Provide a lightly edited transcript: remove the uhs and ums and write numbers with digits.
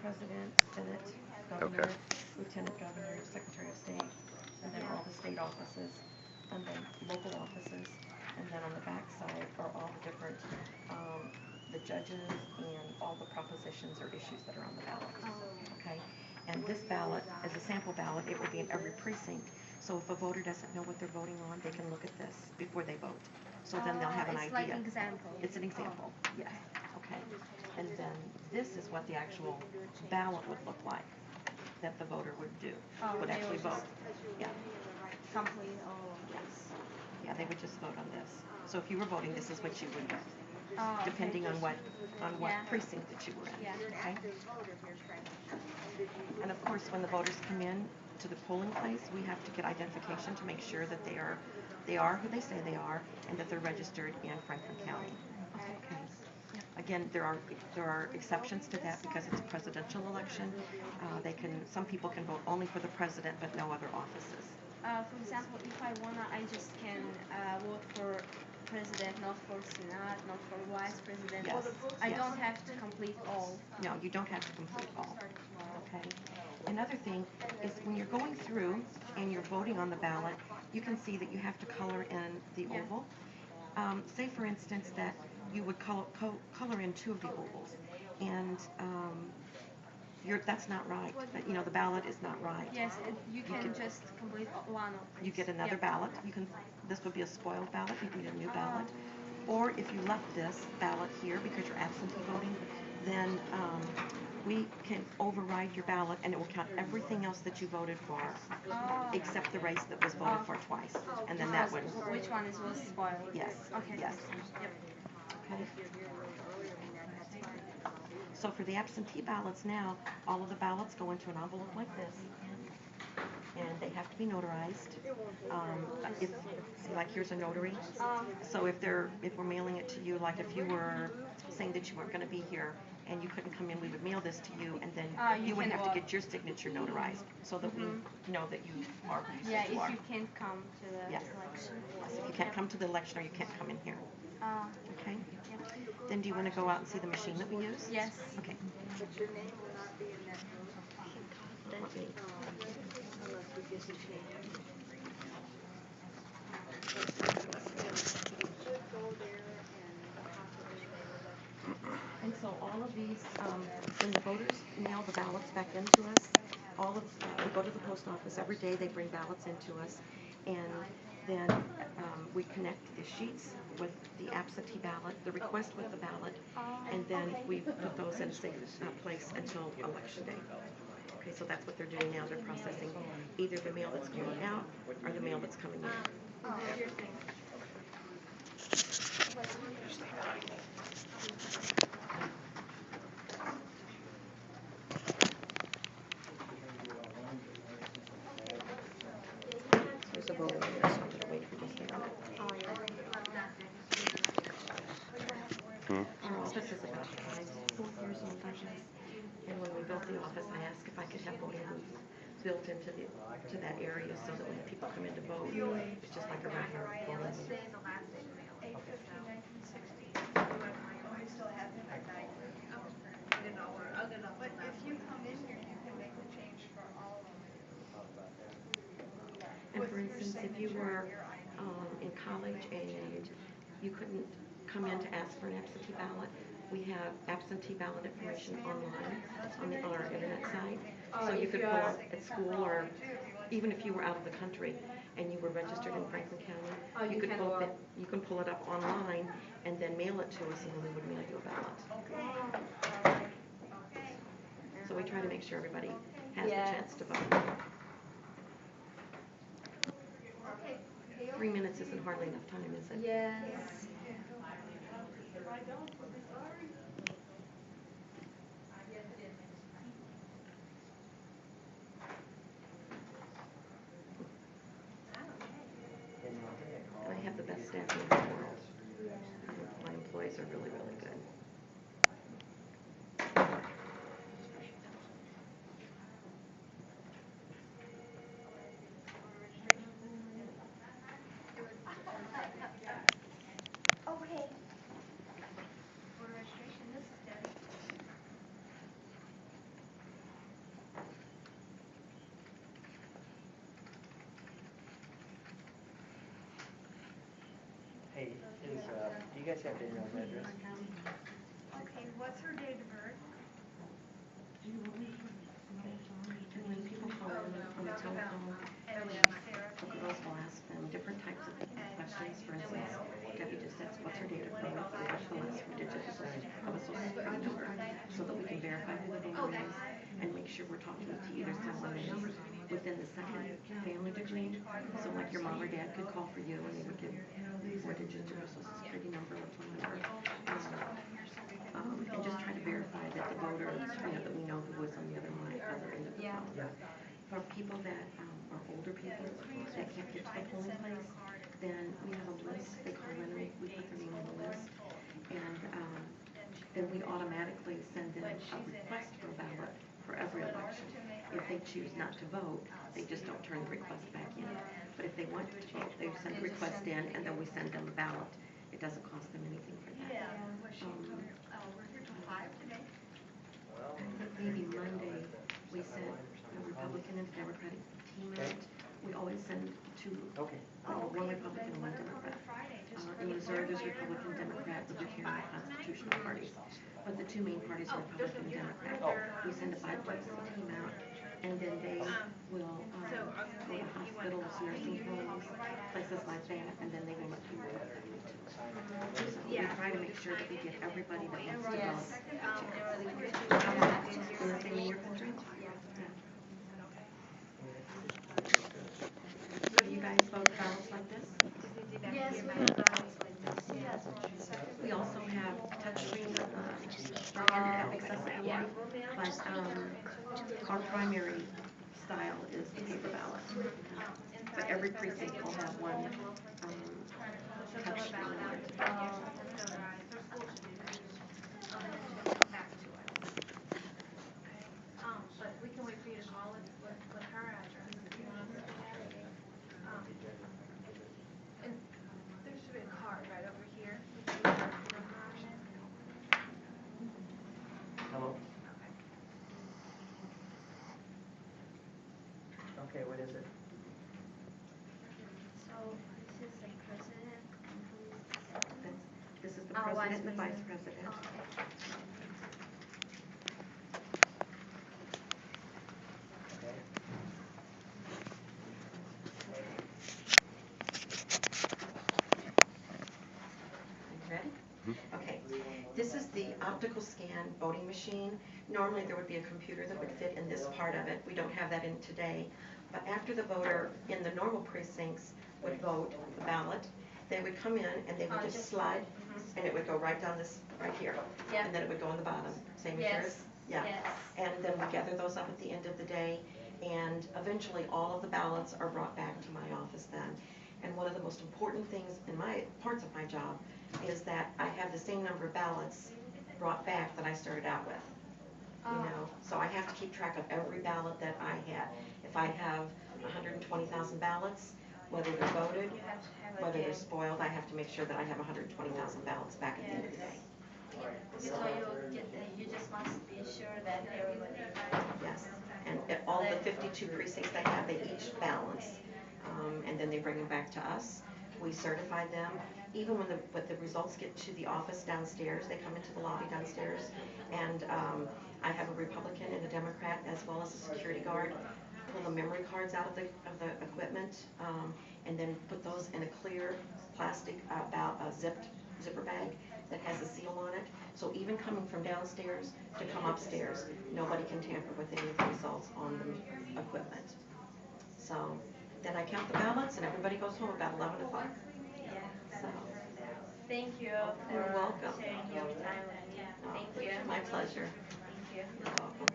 President, Senate, Okay. Governor, Lieutenant Governor, Secretary of State, and then all the state offices, and then local offices, and then on the back side are all the different, the judges and all the propositions or issues that are on the ballot. Okay? And this ballot, as a sample ballot, it will be in every precinct. So if a voter doesn't know what they're voting on, they can look at this before they vote. So then they'll have an It's idea. like an example. It's an example, yes. Okay. And then this is what the actual ballot would look like that the voter would do, would they actually would just vote. Yeah. complete all of this. Yeah, they would just vote on this. So if you were voting, this is what you would get, Okay. depending on what Yeah. precinct that you were in. Yeah. Okay? And of course, when the voters come in to the polling place, we have to get identification to make sure that they are who they say they are, and that they're registered in Franklin County. Okay. Again, there are exceptions to that because it's a presidential election. Some people can vote only for the president, but no other offices. For example, if I wanna, I just can vote for president, not for senate, not for vice president. Yes. I Yes. don't have to complete all. No, you don't have to complete all. Okay. Another thing is when you're going through and you're voting on the ballot, you can see that you have to color in the Yeah. oval. Say, for instance, that you would color in two of the ovals, and that's not right. You know, the ballot is not right. Yes, you can just complete one of these. You get another Yep. ballot. This would be a spoiled ballot. You need a new ballot. Or if you left this ballot here because you're absentee voting, then we can override your ballot and it will count everything else that you voted for, except the race that was voted for twice. And then that one. Which one was spoiled? Yes. Okay. Yes. Yep. Okay. So for the absentee ballots now, all of the ballots go into an envelope like this, and they have to be notarized. Like here's a notary. So if we're mailing it to you, like if you were saying that you weren't going to be here and you couldn't come in, we would mail this to you, and then you would have to get your signature notarized so that we know that you are who you Yeah, say you are. if you can't come to the Yes. election. Yes, if you can't come to the election or you can't come in here. Okay? Yep. Then do you want to go out and see the machine that we use? Yes. Okay. But your name will not be in that book. Let me- Unless we get to change it. Should go there and possibly they will let And so all of these, when the voters mail the ballots back into us, we go to the post office every day, they bring ballots into us, and then we connect the sheets with the absentee ballot, the request with the ballot, and then we put those in a safe place until election day. Okay, so that's what they're doing now, they're processing either the mail that's going out or the mail that's coming in. There's a voter in there, so I'm gonna wait for just a minute. Our office is about 4 years old, I guess. And when we built the office, I asked if I could have voting booths built into that area so that when people come in to vote, it's just like a regular voting booth. But if you come in here, you can make the change for all of them. And for instance, if you were in college and you couldn't come in to ask for an absentee ballot, we have absentee ballot information online on our internet site. So you could pull up at school, or even if you were out of the country and you were registered in Franklin County, you can pull it up online and then mail it to us, and then we would mail you a ballot. So we try to make sure everybody has the chance to vote. 3 minutes isn't hardly enough time, is it? Yes. And I have the best staff in the world. My employees are really, really good. guys have the email address? Okay, what's her date of birth? And when people call in on the telephone, And then Sarah the girls will ask them different types of questions. For instance, Debbie just asks, what's her date of birth, or what's the last four digits of a social security number, so that we can verify who the voter is and make sure we're talking to either someone that is within the second family degree. So like your mom or dad could call for you and they would give four digits of your social security number or phone number. And just try to verify that the voter, that we know who was on the other end of the phone. For people that are older people that can't get to the polling place, then we have a list. They call in and we put their name on the list, and then we automatically send them a request for a ballot for every election. If they choose not to vote, they just don't turn the request back in. But if they want to vote, they send the request in, and then we send them a ballot. It doesn't cost them anything for that. We're here till 5 today. I think maybe Monday we sent a Republican and Democratic team out. We always send two, Okay. one Republican and one Democrat. In Missouri, there's Republican, Democrat, Libertarian, Constitutional parties. But the two main parties are Republican and Democrat. We send a bipartisan team out, and then they will go to hospitals, nursing homes, places like that, and then they will let people vote that way too. So we try to make sure that we get everybody that wants to vote a chance. And the same in your country? Yeah. So do you guys vote ballots like this? Yes, we have ballots like this, yes. We also have touchscreen for handicap accessibility, but our primary style is the paper ballot. But every precinct will have one touchscreen on it. But we can wait for you to call it with her address if you want us to. And there should be a card right over here. Hello? Okay, what is it? So this is the president. This is the Oh, vice president and the vice president. president. Okay. Ready? Okay. This is the optical scan voting machine. Normally there would be a computer that would fit in this part of it. We don't have that in today. But after the voter in the normal precincts would vote the ballot, they would come in and they would just slide, and it would go right down this, right here. Yep. And then it would go on the bottom, same as Yes. yours? Yeah. Yes. And then we gather those up at the end of the day, and eventually all of the ballots are brought back to my office then. And one of the most important things in my, parts of my job, is that I have the same number of ballots brought back that I started out with. You know, so I have to keep track of every ballot that I had. If I have 120,000 ballots, whether they're voted, You have to have whether they're again. spoiled, I have to make sure that I have 120,000 ballots back at the end of the day. So you just must be sure that everybody. Yes, and all the 52 precincts they have, they each balance, and then they bring them back to us. We certify them. Even when the results get to the office downstairs, they come into the lobby downstairs, and I have a Republican and a Democrat as well as a security guard pull the memory cards out of the equipment, and then put those in a clear plastic zipper bag that has a seal on it. So even coming from downstairs to come upstairs, nobody can tamper with any of the results on the equipment. So then I count the ballots and everybody goes home about 11 o'clock. Yeah. So, Thank you You're for welcome. sharing your time with me. Thank you. my pleasure. Thank you. You're welcome.